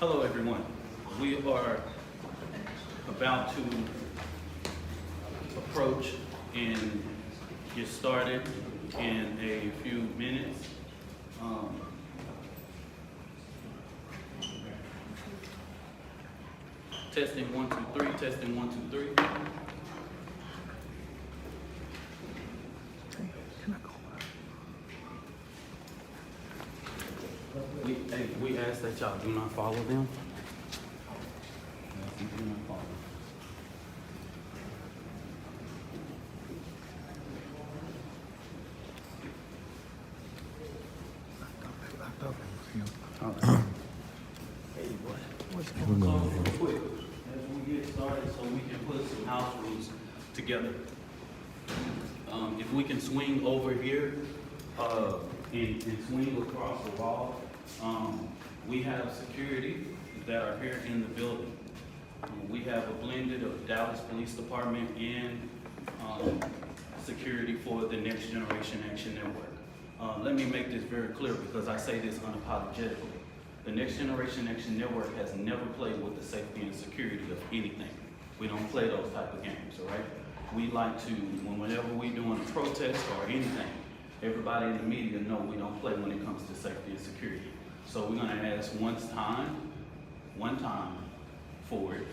Hello, everyone. We are about to approach and get started in a few minutes. Testing 1, 2, 3. Testing 1, 2, 3. We ask that y'all do not follow them. Do not follow. All right. Hey, boy. What's going on? So, real quick, as we get started, so we can put some house rules together. If we can swing over here and swing across the wall, we have security that are here in the building. We have a blended of Dallas Police Department and security for the Next Generation Action Network. Let me make this very clear because I say this unapologetically. The Next Generation Action Network has never played with the safety and security of anything. We don't play those type of games, all right? We like to, whenever we're doing a protest or anything, everybody in the media know we don't play when it comes to safety and security. So we're gonna ask one time for it,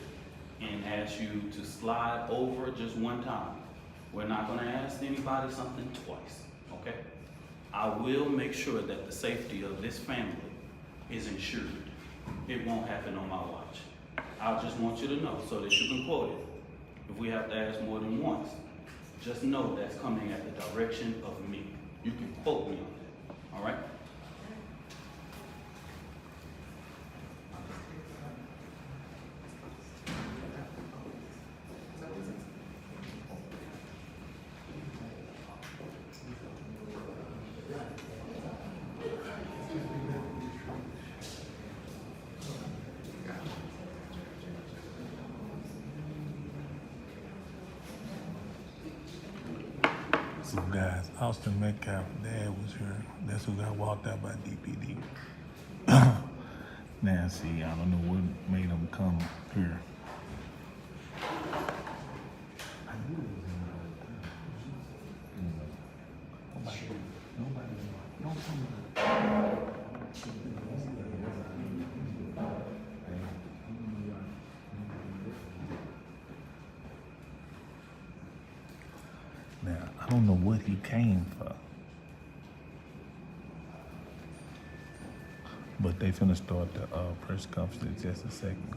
and ask you to slide over just one time. We're not gonna ask anybody something twice, okay? I will make sure that the safety of this family is ensured. It won't happen on my watch. I just want you to know so that you can quote it. If we have to ask more than once, just know that's coming at the direction of me. You can quote me on that, all right? So guys, Austin Metcalf, dad was here. That's who got walked out by DPD. Now see, I don't know what made him come here. I knew it was him all the time. Nobody, don't tell me. Now, I don't know what he came for. But they finna start the press conference in just a second.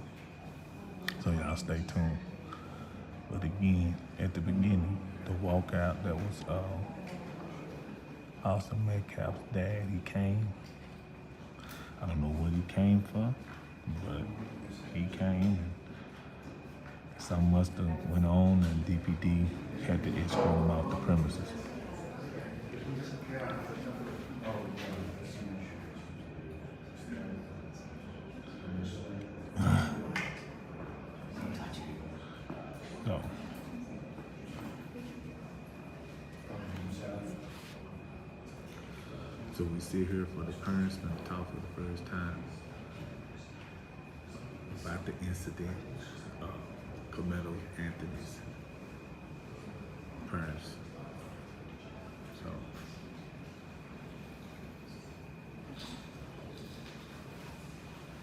So y'all stay tuned. But again, at the beginning, the walkout that was Austin Metcalf's dad, he came. I don't know what he came for, but he came. Something must have went on and DPD had to escort him off the premises. No. So we sit here for the parents and talk for the first time about the incident of Karmelo Anthony's parents. So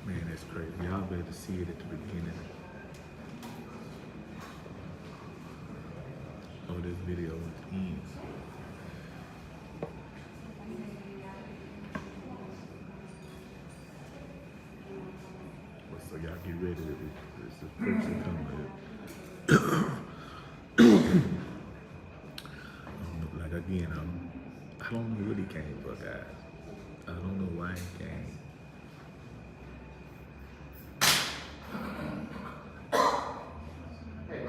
man, that's crazy. Y'all better see it at the beginning. Oh, this video ends. So y'all get ready to this person coming. Like again, I don't know what he came for, guys. I don't know why he came.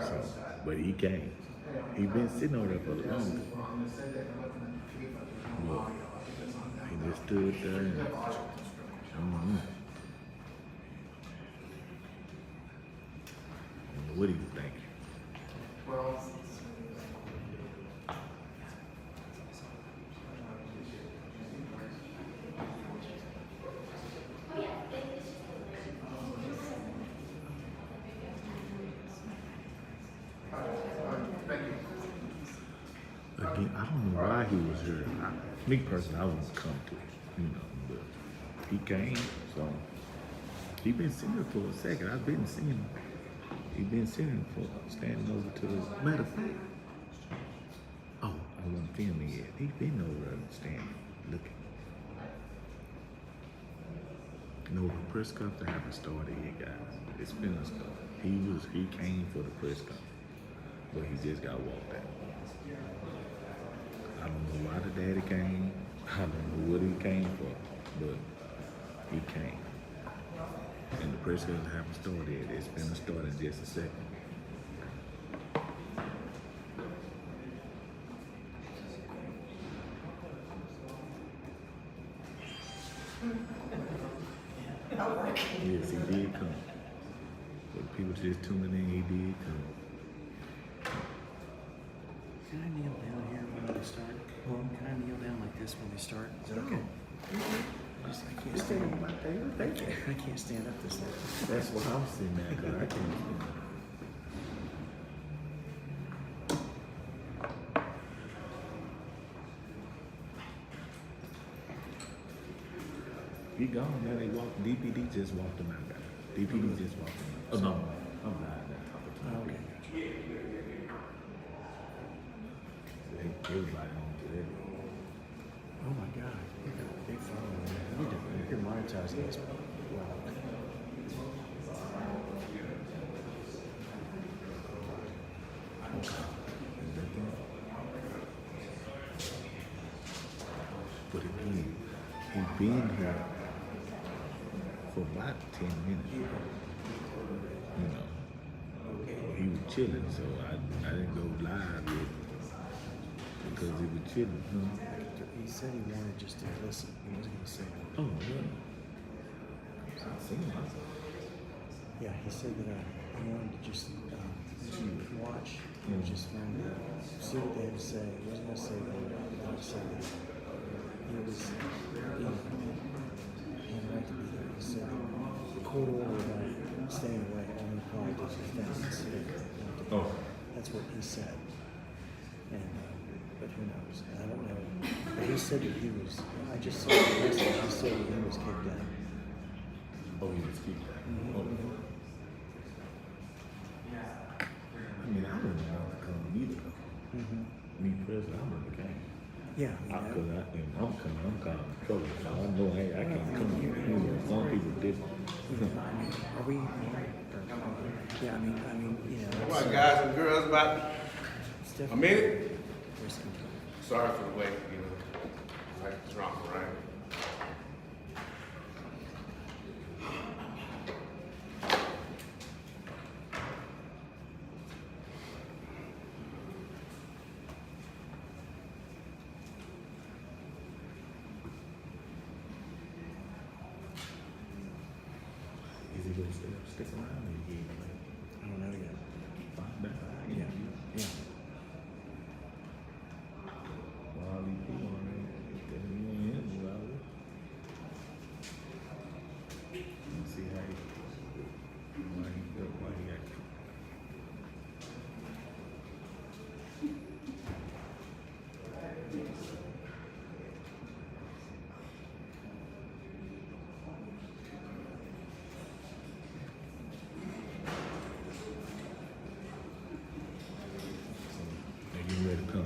So, but he came. He been sitting over there for the longest. Look, he just stood there and what do you think? Well, Me personally, I wouldn't come to it, but he came, so he been sitting there for a second. I've been seeing him. He been sitting for standing over to the matter of fact. Oh, I wasn't filming yet. He been over there standing, looking. No, the press conference haven't started yet, guys. It's been a start. He came for the press conference, but he just got walked out. I don't know why the daddy came. I don't know what he came for, but he came. And the press conference haven't started yet. It's been a start in just a second. Yes, he did come. For people just tuning in, he did come. Can I kneel down here when we start? Can I kneel down like this when we start? Is that okay? I can't stand. Thank you. I can't stand up this long. That's what I'm sitting at, because I can't stand. He gone, now they walked, DPD just walked him out, guys. DPD just walked him out. Oh, no, I'm lying, that Okay. Everybody on to that. Oh my God. You got a big phone. You're monetizing this. Wow. But again, he been here for about 10 minutes. He was chilling, so I didn't go live yet because he was chilling. He said he wanted just to listen. He wasn't going to say that. Oh, yeah. I seen him. Yeah, he said that he wanted to just watch. He was just wanted to see what they had to say. He wasn't going to say that. He was saying that. He was being right to be there. He said the court order about staying away on the politics is that's Oh. That's what he said. And but who knows? I don't know. But he said that he was. I just saw the message. He said that he was kicked out. Oh, he was kicked out. Mm-hmm. Oh. I mean, I wouldn't want to come either. Mm-hmm. Me personally, I wouldn't have came. Yeah, I'm kind of trouble. So I know I can't come here. Some people different. Are we? Yeah, I mean, All right, guys and girls, about it's a definitely minute. risky. Sorry for the wait, like it's wrong, right? Is he gonna stick around or he ain't play? I don't know yet. Find out. Yeah, yeah. Well, all these people on there, if you ain't him, well, let's see how he, why he got kicked. They getting ready to come.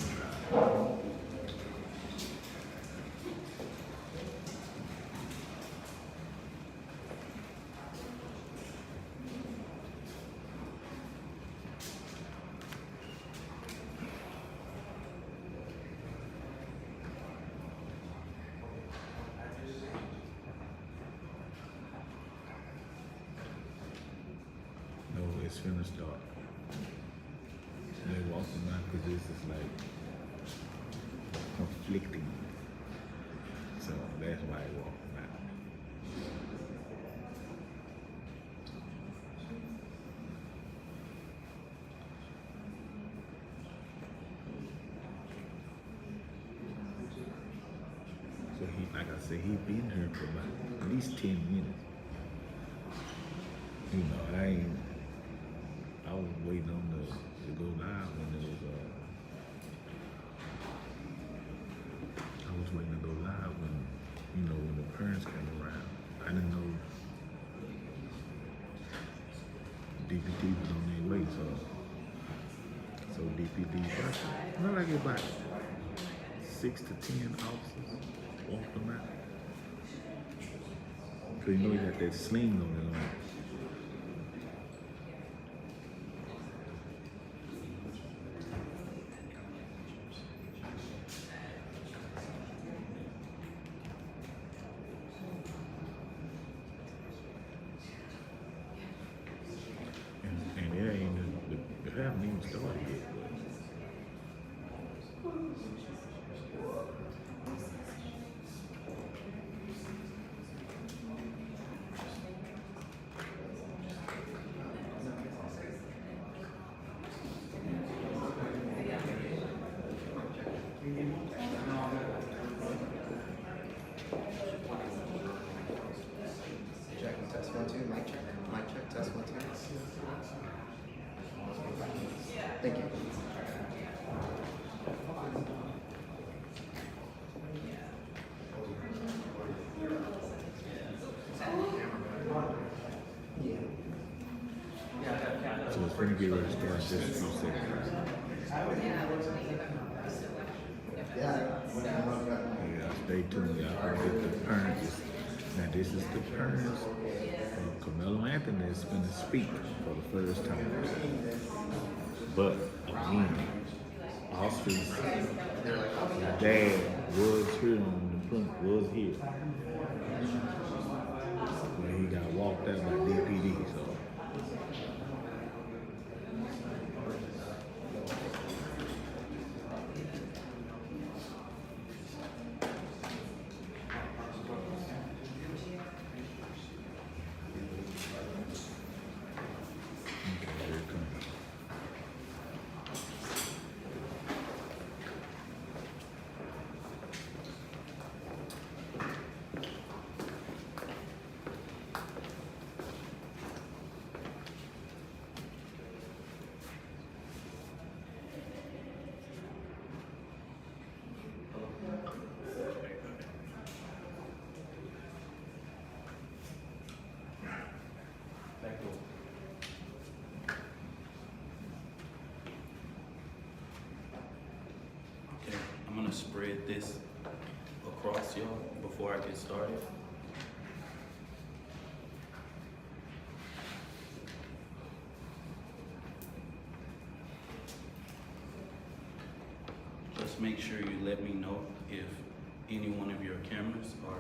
No, it's finna start. They walking out because this is like conflicting. So that's why they walking out. So he, like I said, he been here for about at least 10 minutes. I was waiting on to go live when it was, I was waiting DPD was on their way, so DPD got like about 6 to 10 officers walked them out. Cause you know he got that sling on his arm. And it ain't, it haven't even started yet. Check, test 1, 2, mic check, test 1, 2. Thank you. So it's gonna get ready to start just a few seconds. Yeah, stay tuned, y'all. Gonna get the parents. Now this is the parents of Karmelo Anthony is gonna speak for the first time. But again, Austin's dad was here on the front, was here. But he got walked out by DPD, so. Okay, here it comes. Back door. Okay, I'm gonna spread this across y'all before I get started. Just make sure you let me know if any one of your cameras are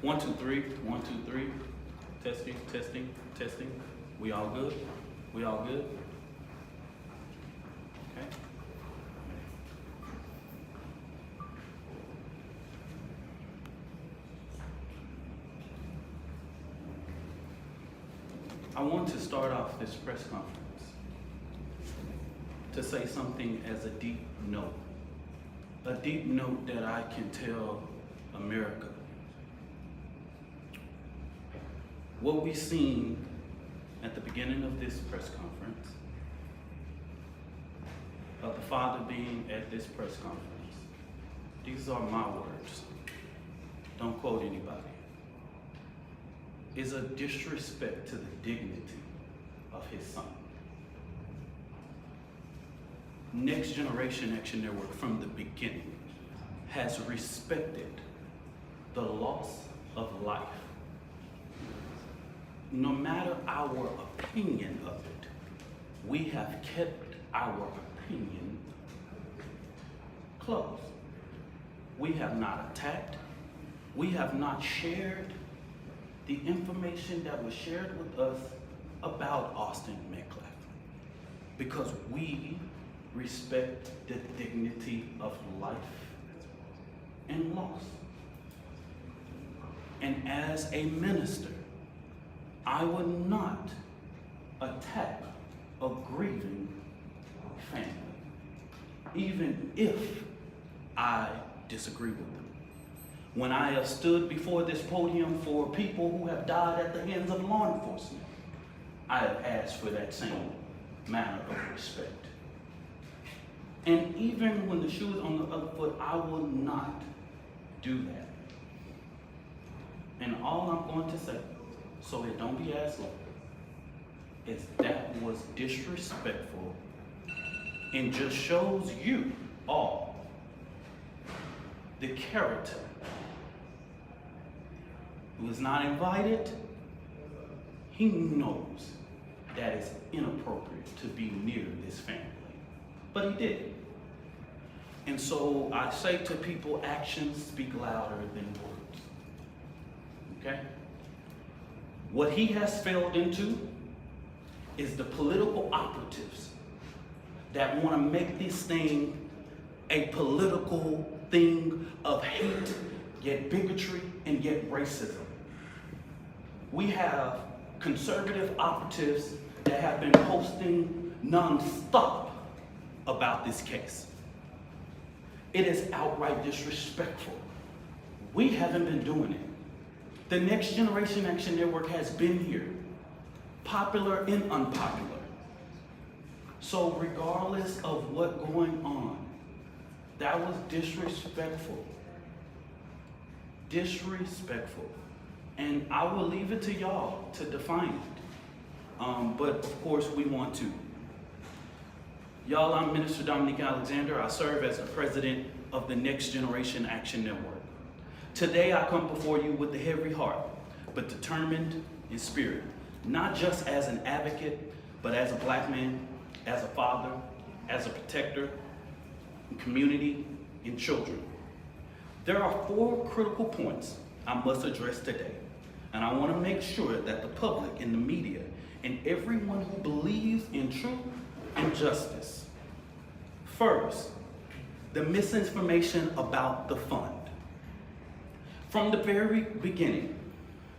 One, two, three. 1, 2, 3. Testing, testing, testing. We all good? We all good? Okay. I want to start off this press conference to say something as a deep note that I can tell America. What we seen at the beginning of this press conference, of the father being at this press conference, these are my words, don't quote anybody, is a disrespect to the dignity of his son. Next Generation Action Network from the beginning has respected the loss of life. No matter our opinion of it, we have kept our opinion close. We have not attacked. We have not shared the information that was shared with us about Austin Metcalf, because we respect the dignity of life and loss. And as a minister, I would not attack a grieving family, even if I disagree with them. When I have stood before this podium for people who have died at the hands of law enforcement, I have asked for that same manner of respect. And even when the shoe is on the other foot, I will not do that. And all I'm going to say, so it don't be as low, is that was disrespectful and just shows you all the character who is not invited. He knows that it's inappropriate to be near this family, but he did. And so I say to people, actions speak louder than words. Okay? What he has failed into is the political operatives that want to make this thing a political thing of hate, yet bigotry, and yet racism. We have conservative operatives that have been posting non-stop about this case. It is outright disrespectful. We haven't been doing it. The Next Generation Action Network has been here, popular and unpopular. So regardless of what's going on, that was disrespectful. Disrespectful. And I will leave it to y'all to define it. But of course we want to. Y'all, I'm Minister Dominique Alexander. I serve as the president of the Next Generation Action Network. Today I come before you with a heavy heart, but determined in spirit, not just as an advocate, but as a black man, as a father, as a protector, community, and children. There are 4 critical points I must address today, and I want to make sure that the public and the media and everyone who believes in truth and justice. First, the misinformation about the fund. From the very beginning,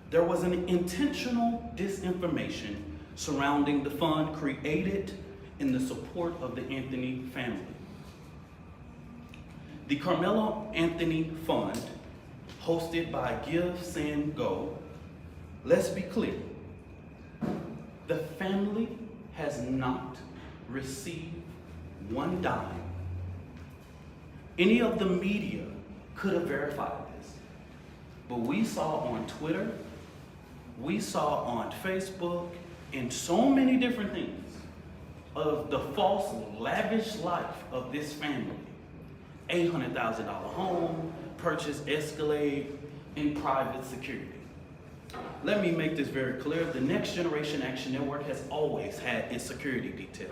there was an intentional disinformation surrounding the fund created in the support of the Anthony family. The Karmelo Anthony Fund, hosted by Give, Send, Go. Let's be clear. The family has not received one dime. Any of the media could have verified this, but we saw on Twitter, we saw on Facebook, and so many different things of the false, lavish life of this family. $800,000 home, purchase Escalade, and private security. Let me make this very clear. The Next Generation Action Network has always had its security detail.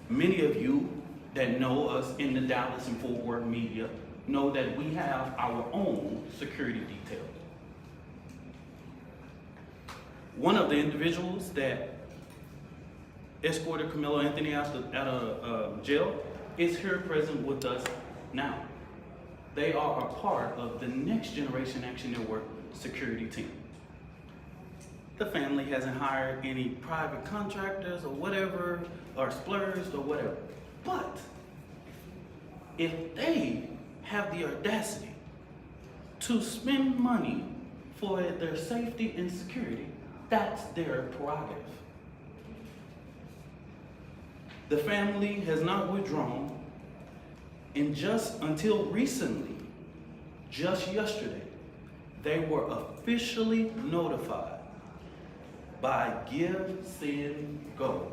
Many of you that know us in the Dallas and Fort Worth media know that we have our own security detail. One of the individuals that escorted Karmelo Anthony out of jail is here present with us now. They are a part of the Next Generation Action Network security team. The family hasn't hired any private contractors or whatever, or splurged or whatever. But if they have the audacity to spend money for their safety and security, that's their prerogative. The family has not withdrawn, and just until recently, just yesterday, they were officially notified by Give, Send, Go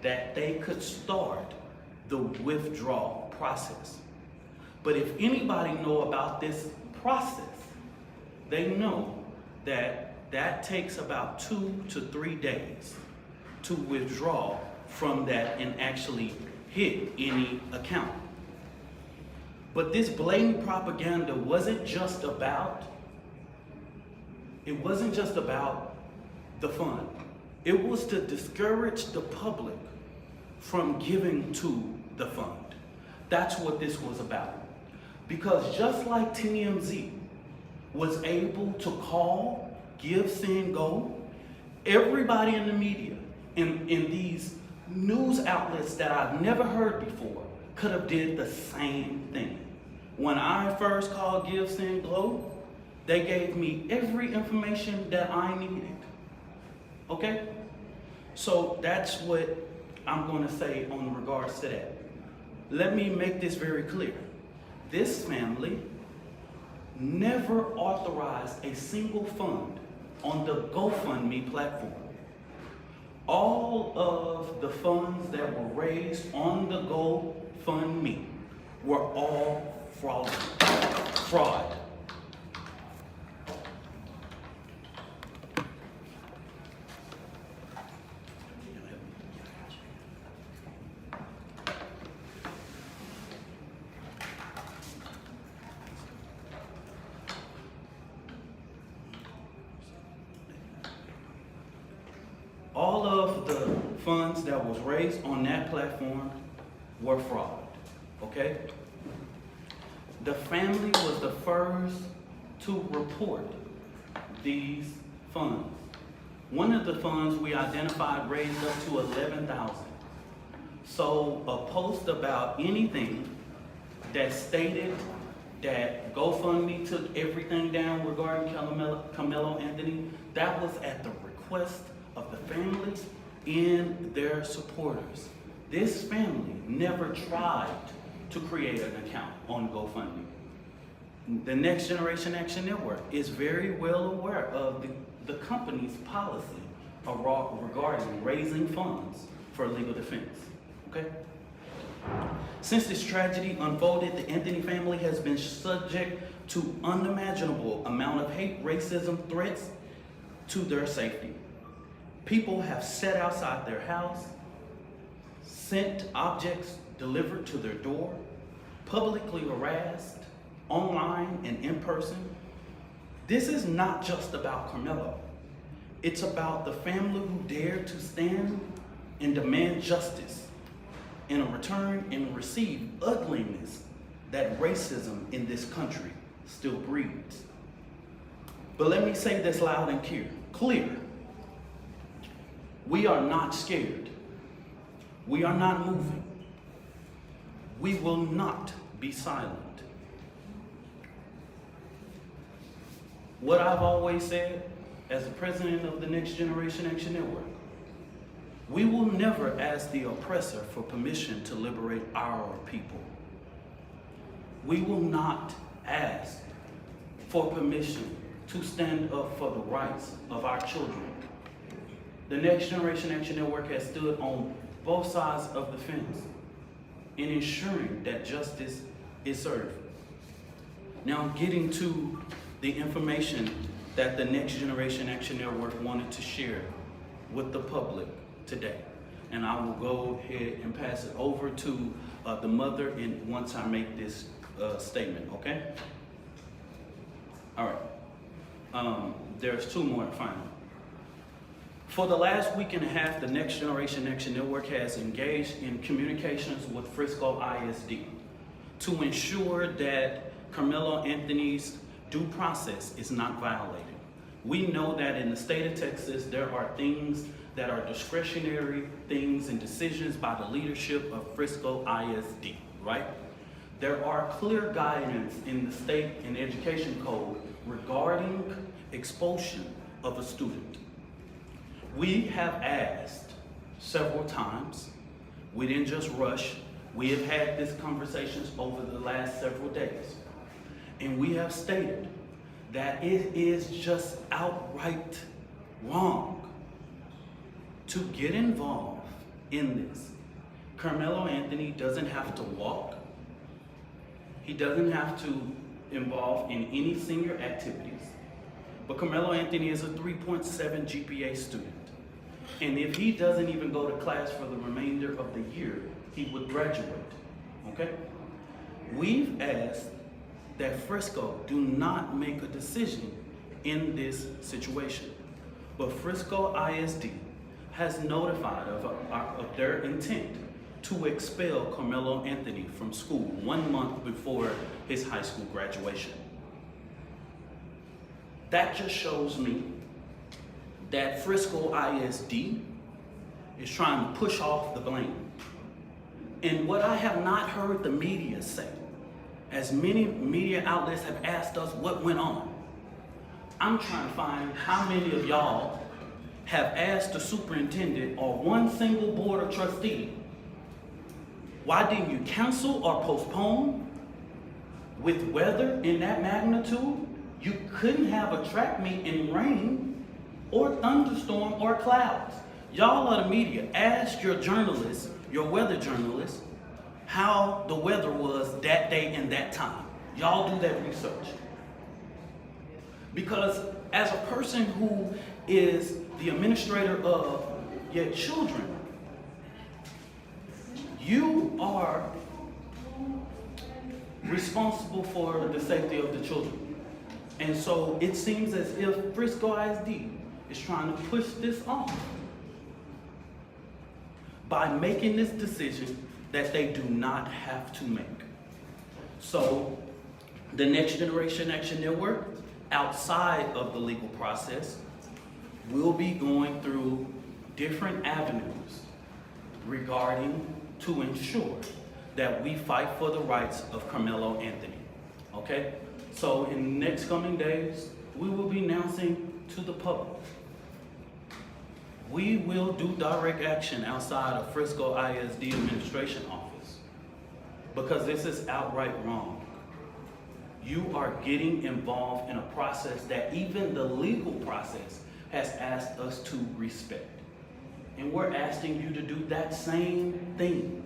that they could start the withdrawal process. But if anybody know about this process, they know that that takes about 2 to 3 days to withdraw from that and actually hit any account. But this blatant propaganda wasn't just about the fund. It was to discourage the public from giving to the fund. That's what this was about. Because just like TMZ was able to call, Give, Send, Go, everybody in the media, in these news outlets that I've never heard before, could have did the same thing. When I first called Give, Send, Glow, they gave me every information that I needed. Okay? So that's what I'm going to say on regards to that. Let me make this very clear. This family never authorized a single fund on the GoFundMe platform. All of the funds that were raised on the GoFundMe were all fraud. All of the funds that was raised on that platform were fraud, okay? The family was the first to report these funds. One of the funds we identified raised up to $11,000. So a post about anything that stated that GoFundMe took everything down regarding Karmelo Anthony, that was at the request of the families and their supporters. This family never tried to create an account on GoFundMe. The Next Generation Action Network is very well aware of the company's policy regarding raising funds for legal defense, okay? Since this tragedy unfolded, the Anthony family has been subject to unimaginable amount of hate, racism, threats to their safety. People have sat outside their house, sent objects delivered to their door, publicly harassed, online and in person. This is not just about Karmelo. It's about the family who dared to stand and demand justice in a return and receive ugliness that racism in this country still breeds. But let me say this loud and clear. We are not scared. We are not moving. We will not be silent. What I've always said as the president of the Next Generation Action Network, we will never ask the oppressor for permission to liberate our people. We will not ask for permission to stand up for the rights of our children. The Next Generation Action Network has stood on both sides of the fence in ensuring that justice is served. Now, getting to the information that the Next Generation Action Network wanted to share with the public today. And I will go ahead and pass it over to the mother once I make this statement, okay? All right, there's two more finally. For the last week and a half, the Next Generation Action Network has engaged in communications with Frisco ISD to ensure that Karmelo Anthony's due process is not violated. We know that in the state of Texas, there are things that are discretionary things and decisions by the leadership of Frisco ISD, right? There are clear guidance in the state and education code regarding expulsion of a student. We have asked several times, we didn't just rush, we have had these conversations over the last several days. And we have stated that it is just outright wrong to get involved in this. Karmelo Anthony doesn't have to walk. He doesn't have to involve in any senior activities. But Karmelo Anthony is a 3.7 GPA student. And if he doesn't even go to class for the remainder of the year, he would graduate, okay? We've asked that Frisco do not make a decision in this situation. But Frisco ISD has notified of their intent to expel Karmelo Anthony from school 1 month before his high school graduation. That just shows me that Frisco ISD is trying to push off the blame. And what I have not heard the media say, as many media outlets have asked us what went on, I'm trying to find how many of y'all have asked the superintendent or one single board of trustee, why didn't you cancel or postpone? With weather in that magnitude, you couldn't have a track meet in rain or thunderstorm or clouds. Y'all are the media. Ask your journalists, your weather journalists, how the weather was that day and that time. Y'all do that research. Because as a person who is the administrator of your children, you are responsible for the safety of the children. And so it seems as if Frisco ISD is trying to push this off by making this decision that they do not have to make. So the Next Generation Action Network, outside of the legal process, will be going through different avenues regarding to ensure that we fight for the rights of Karmelo Anthony. Okay? So in the next coming days, we will be announcing to the public. We will do direct action outside of Frisco ISD administration office because this is outright wrong. You are getting involved in a process that even the legal process has asked us to respect. And we're asking you to do that same thing.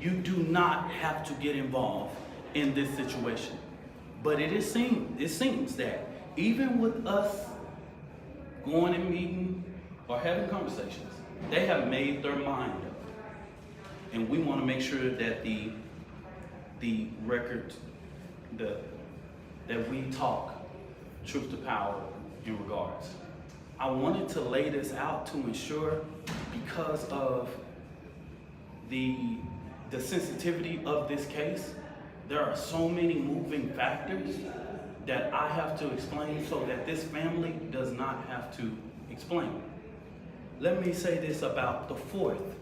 You do not have to get involved in this situation. But it seems that even with us going and meeting or having conversations, they have made their mind up. And we want to make sure that the record, that we talk truth to power in regards. I wanted to lay this out to ensure, because of the sensitivity of this case, there are so many moving factors that I have to explain so that this family does not have to explain. Let me say this about the 4th,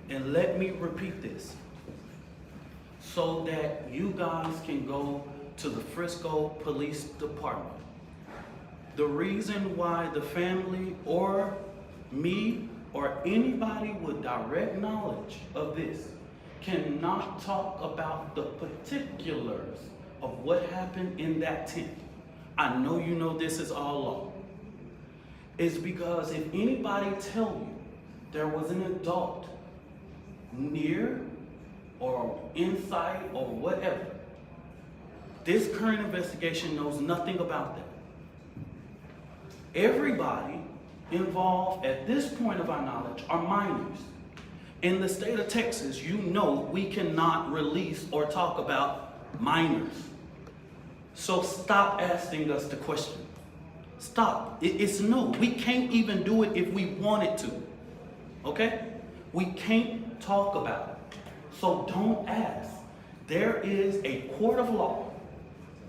and let me repeat this so that you guys can go to the Frisco Police Department. The reason why the family or me or anybody with direct knowledge of this cannot talk about the particulars of what happened in that tent, I know you know this is all law, is because if anybody tell you there was an adult near or inside or whatever, this current investigation knows nothing about that. Everybody involved at this point of our knowledge are minors. In the state of Texas, you know we cannot release or talk about minors. So stop asking us the question. Stop. It's no. We can't even do it if we wanted to. Okay? We can't talk about it. So don't ask. There is a court of law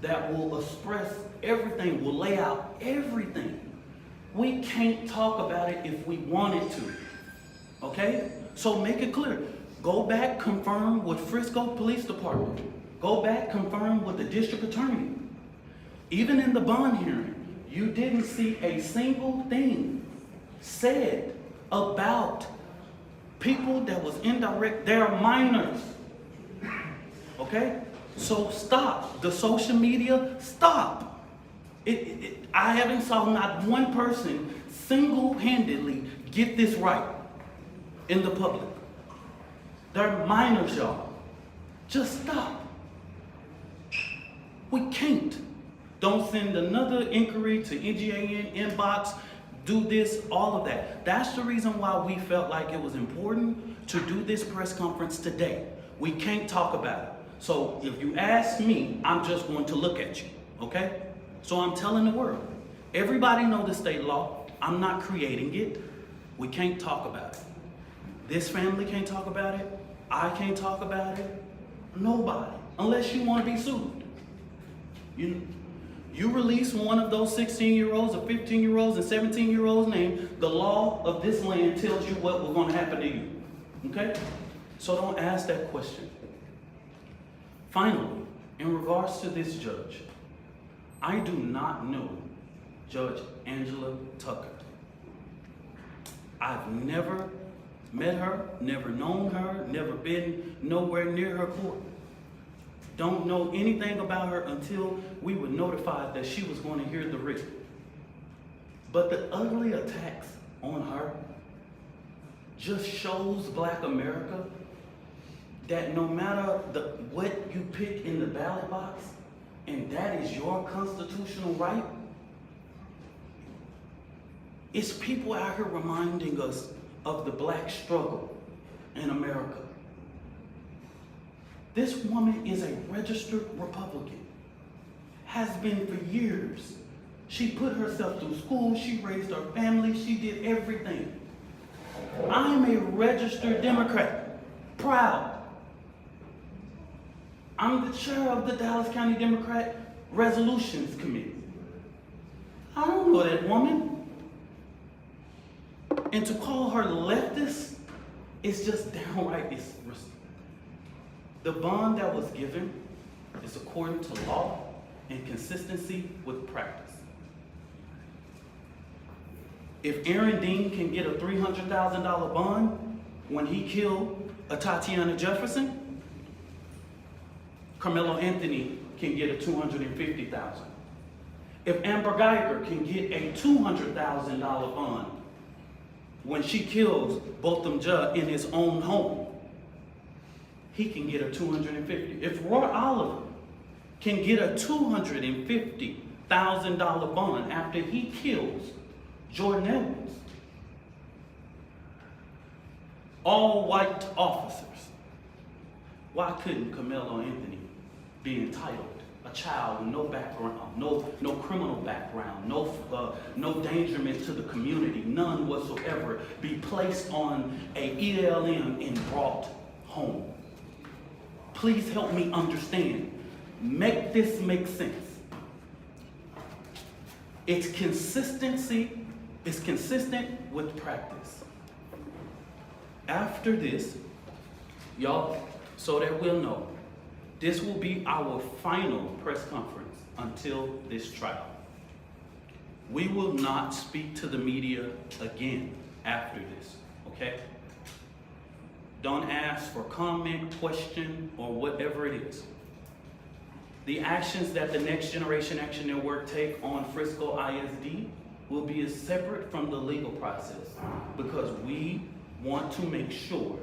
that will express everything, will lay out everything. We can't talk about it if we wanted to. Okay? So make it clear. Go back, confirm with Frisco Police Department. Go back, confirm with the district attorney. Even in the bond hearing, you didn't see a single thing said about people that was indirect. They're minors. Okay? So stop. The social media, stop. I haven't saw not one person single-handedly get this right in the public. They're minors, y'all. Just stop. We can't. Don't send another inquiry to NGAN inbox, do this, all of that. That's the reason why we felt like it was important to do this press conference today. We can't talk about it. So if you ask me, I'm just going to look at you, okay? So I'm telling the world, everybody know the state law. I'm not creating it. We can't talk about it. This family can't talk about it. I can't talk about it. Nobody, unless you want to be sued. You release one of those 16-year-olds or 15-year-olds and 17-year-olds' name, the law of this land tells you what was going to happen to you. Okay? So don't ask that question. Finally, In regards to this judge, I do not know Judge Angela Tucker. I've never met her, never known her, never been nowhere near her court. Don't know anything about her until we were notified that she was going to hear the writ. But the ugly attacks on her just shows Black America that no matter what you pick in the ballot box, and that is your constitutional right, it's people out here reminding us of the Black struggle in America. This woman is a registered Republican, has been for years. She put herself through school, she raised her family, she did everything. I'm a registered Democrat, proud. I'm the chair of the Dallas County Democrat Resolutions Committee. I don't know that woman. And to call her leftist is just downright disrespectful. The bond that was given is according to law and consistency with practice. If Aaron Dean can get a $300,000 bond when he killed a Tatiana Jefferson, Karmelo Anthony can get a $250,000. If Amber Geiger can get a $200,000 bond when she kills Botham Judge in his own home, he can get a $250,000. If Roy Oliver can get a $250,000 bond after he kills Jordan Edwards, all white officers, why couldn't Karmelo Anthony be entitled? A child with no background, no criminal background, no endangerment to the community, none whatsoever, be placed on a ELM and brought home. Please help me understand. Make this make sense. It's consistency, it's consistent with practice. After this, y'all, so that we'll know, this will be our final press conference until this trial. We will not speak to the media again after this, okay? Don't ask for comment, question, or whatever it is. The actions that the Next Generation Action Network take on Frisco ISD will be separate from the legal process because we want to make sure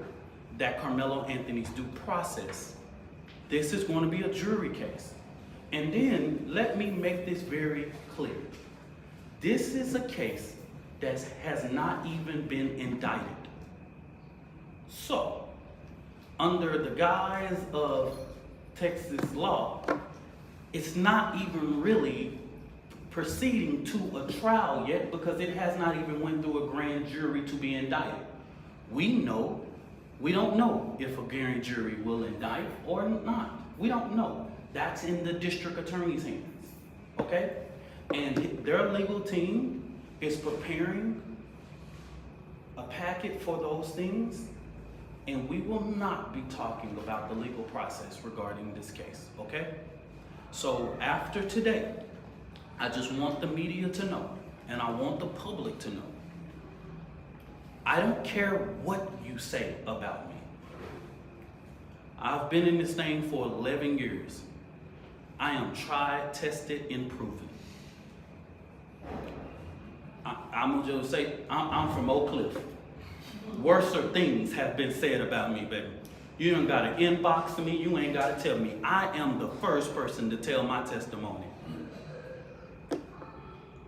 that Karmelo Anthony's due process. This is going to be a jury case. And then let me make this very clear. This is a case that has not even been indicted. So, under the guise of Texas law, it's not even really proceeding to a trial yet because it has not even went through a grand jury to be indicted. We don't know if a grand jury will indict or not. We don't know. That's in the district attorney's hands, okay? And their legal team is preparing a packet for those things, and we will not be talking about the legal process regarding this case, okay? So after today, I just want the media to know, and I want the public to know. I don't care what you say about me. I've been in this thing for 11 years. I am tried, tested, and proven. I'm gonna just say, I'm from Oak Cliff. Worser things have been said about me, baby. You ain't gotta inbox me, you ain't gotta tell me. I am the first person to tell my testimony.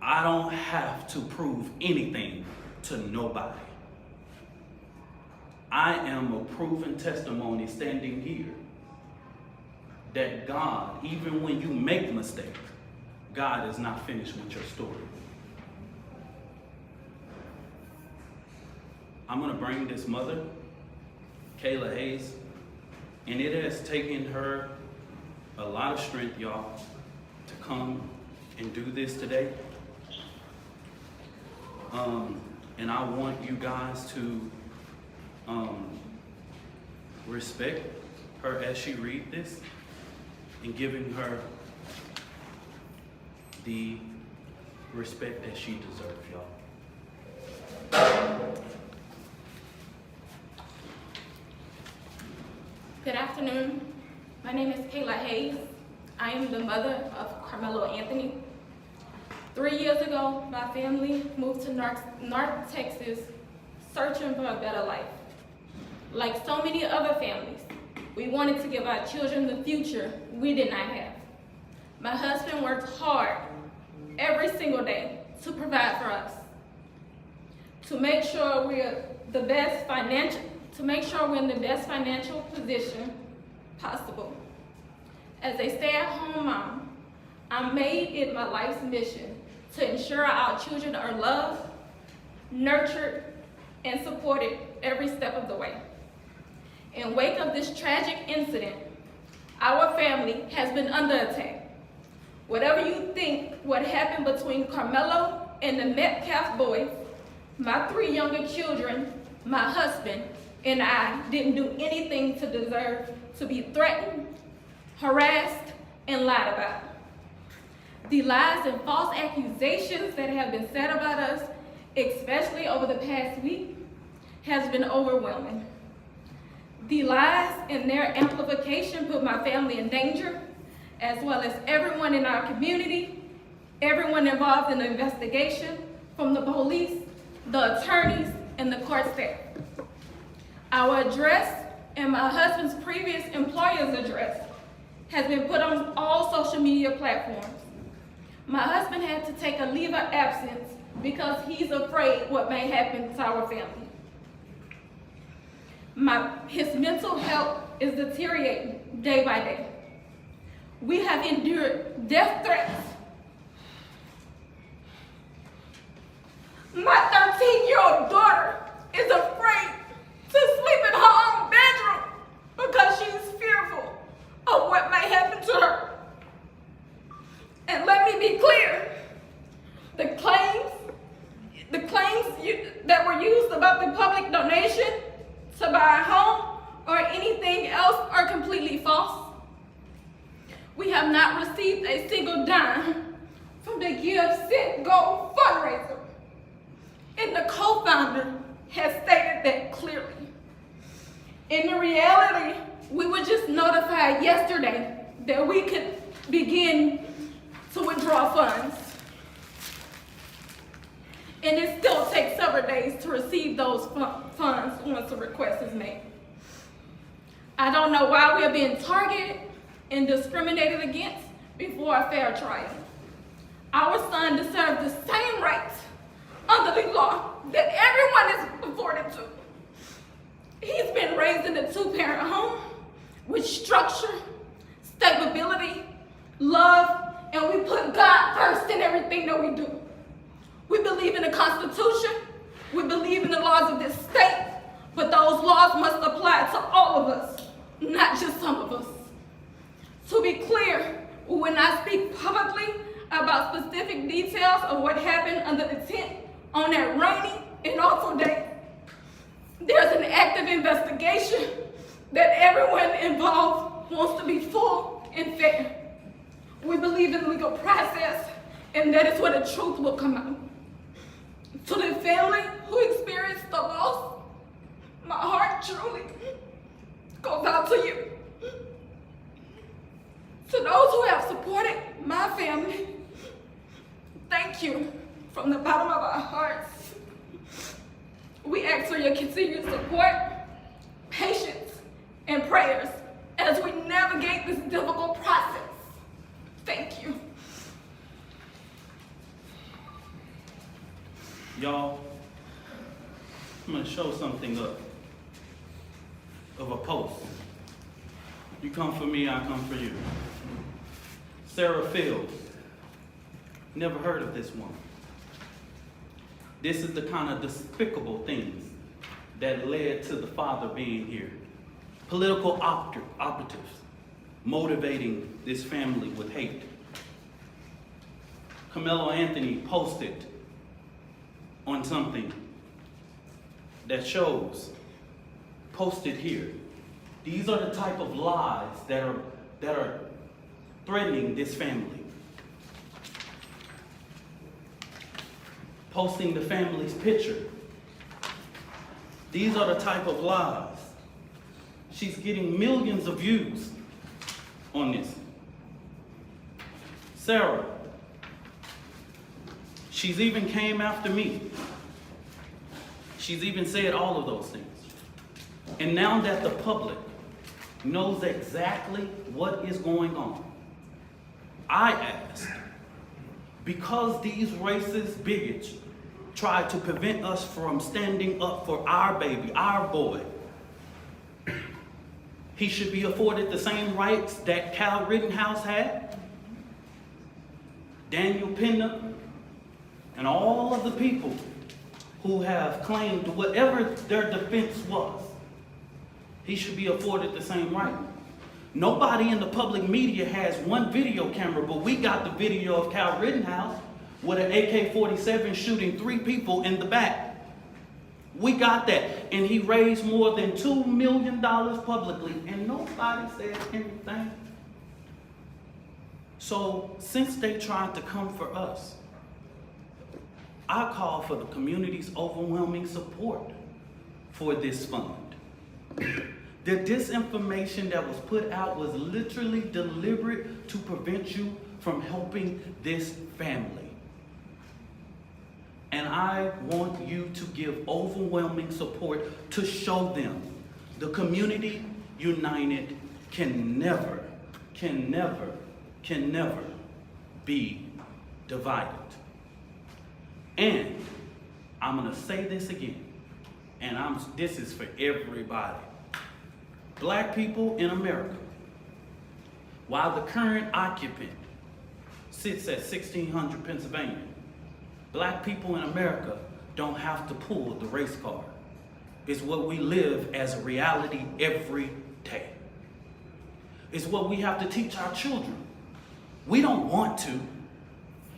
I don't have to prove anything to nobody. I am a proven testimony standing here that God, even when you make mistakes, God is not finished with your story. I'm gonna bring this mother, Kayla Hayes, and it has taken her a lot of strength, y'all, to come and do this today. And I want you guys to respect her as she read this. and giving her the respect that she deserves, y'all. Good afternoon. My name is Kayla Hayes. I am the mother of Karmelo Anthony. 3 years ago, my family moved to North Texas searching for a better life. Like so many other families, we wanted to give our children the future we did not have. My husband worked hard every single day to provide for us, to make sure we're in the best financial position possible. As a stay-at-home mom, I made it my life's mission to ensure our children are loved, nurtured, and supported every step of the way. In wake of this tragic incident, our family has been under attack. Whatever you think what happened between Karmelo and the Metcalf boys, my 3 younger children, my husband, and I didn't do anything to deserve to be threatened, harassed, and lied about. The lies and false accusations that have been said about us, especially over the past week, has been overwhelming. The lies and their amplification put my family in danger, as well as everyone in our community, everyone involved in the investigation, from the police, the attorneys, and the court staff. Our address and my husband's previous employer's address has been put on all social media platforms. My husband had to take a leave of absence because he's afraid what may happen to our family. His mental health is deteriorating day by day. We have endured death threats. My 13-year-old daughter is afraid to sleep in her own bedroom because she's fearful of what may happen to her. And let me be clear, the claims that were used about the public donation to buy a home or anything else are completely false. We have not received a single dime from the Give, Send, Go fundraiser. And the co-founder has stated that clearly. In reality, we were just notified yesterday that we could begin to withdraw funds. And it still takes several days to receive those funds once a request is made. I don't know why we are being targeted and discriminated against before a fair trial. Our son deserves the same rights under the law that everyone is afforded to. He's been raised in a 2-parent home with structure, stability, love, and we put God first in everything that we do. We believe in the Constitution, we believe in the laws of this state, but those laws must apply to all of us, not just some of us. To be clear, we will not speak publicly about specific details of what happened under the tent on that rainy and awful day. There's an active investigation that everyone involved wants to be full and fair. We believe in the legal process, and that is where the truth will come out. To the family who experienced the loss, my heart truly goes out to you. To those who have supported my family, thank you from the bottom of our hearts. We ask for your continued support, patience, and prayers as we navigate this difficult process. Thank you. Y'all, I'm gonna show something up of a post. You come for me, I come for you. Sarah Fields. Never heard of this woman. This is the kind of despicable things that led to the father being here. Political operatives motivating this family with hate. Karmelo Anthony posted on something that shows, posted here. These are the type of lies that are threatening this family, posting the family's picture. These are the type of lies. She's getting millions of views on this. Sarah, she's even came after me. She's even said all of those things. And now that the public knows exactly what is going on, I ask, because these racist bigots try to prevent us from standing up for our baby, our boy, he should be afforded the same rights that Kyle Rittenhouse had, Daniel Pena, and all of the people who have claimed whatever their defense was. He should be afforded the same right. Nobody in the public media has one video camera, but we got the video of Kyle Rittenhouse with an AK-47 shooting 3 people in the back. We got that. And he raised more than $2 million publicly, and nobody said anything. So since they tried to come for us, I call for the community's overwhelming support for this fund. The disinformation that was put out was literally deliberate to prevent you from helping this family. And I want you to give overwhelming support to show them the community united can never be divided. And I'm gonna say this again, and this is for everybody. Black people in America, while the current occupant sits at 1600 Pennsylvania, black people in America don't have to pull the race card. It's what we live as a reality every day. It's what we have to teach our children. We don't want to,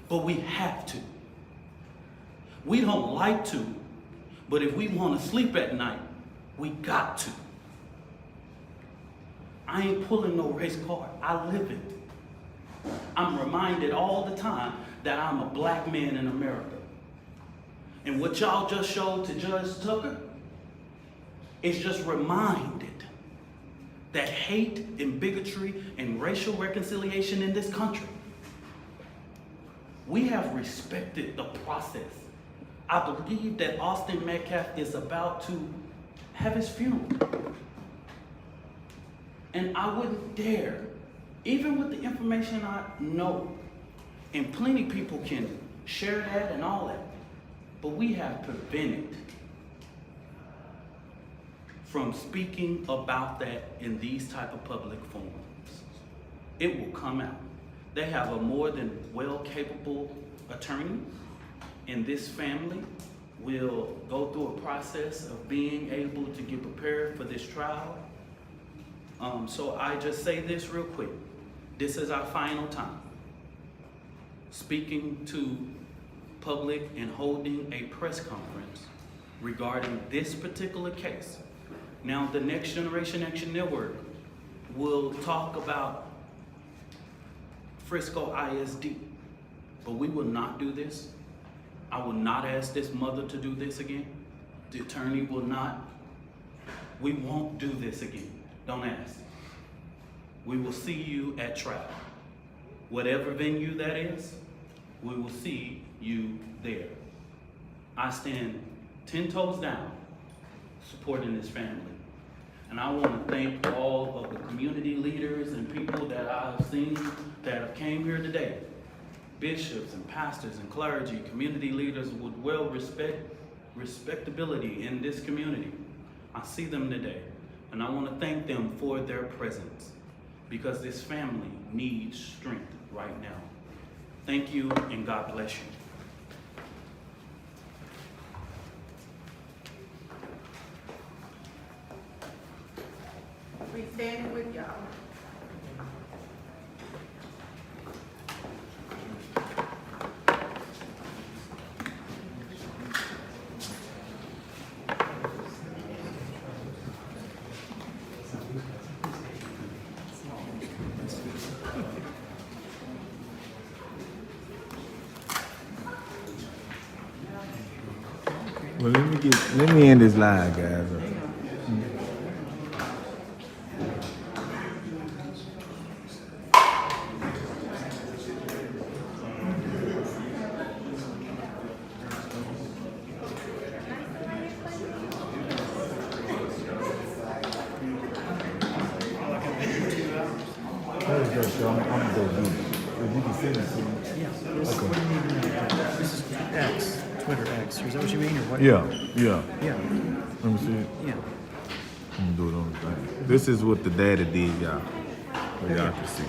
but we have to. We don't like to, but if we want to sleep at night, we got to. I ain't pulling no race card. I live it. I'm reminded all the time that I'm a black man in America. And what y'all just showed to Judge Tucker is just reminded that hate and bigotry and racial reconciliation in this country, we have respected the process. I believe that Austin Metcalf is about to have his funeral. And I wouldn't dare, even with the information I know, and plenty people can share that and all that, but we have prevented from speaking about that in these type of public forums. It will come out. They have a more than well-capable attorney, and this family will go through a process of being able to get prepared for this trial. So I just say this real quick. This is our final time speaking to public and holding a press conference regarding this particular case. Now, the Next Generation Action Network will talk about Frisco ISD, but we will not do this. I will not ask this mother to do this again. The attorney will not. We won't do this again. Don't ask. We will see you at trial. Whatever venue that is, we will see you there. I stand 10 toes down supporting this family. And I want to thank all of the community leaders and people that I've seen that have came here today. Bishops and pastors and clergy, community leaders with respectability in this community. I see them today. And I want to thank them for their presence, because this family needs strength right now. Thank you, and God bless you. We stand with y'all. Well, let me end this live, guys. I'm gonna go do it. If you can send it to me. Yeah. This, what do you mean? This is X, Twitter X. Is that what you mean, or what? Yeah. Yeah. Let me see it. Yeah. I'm gonna do it on the thing. This is what the daddy did, y'all. So y'all can see.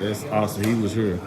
That's awesome. He was here.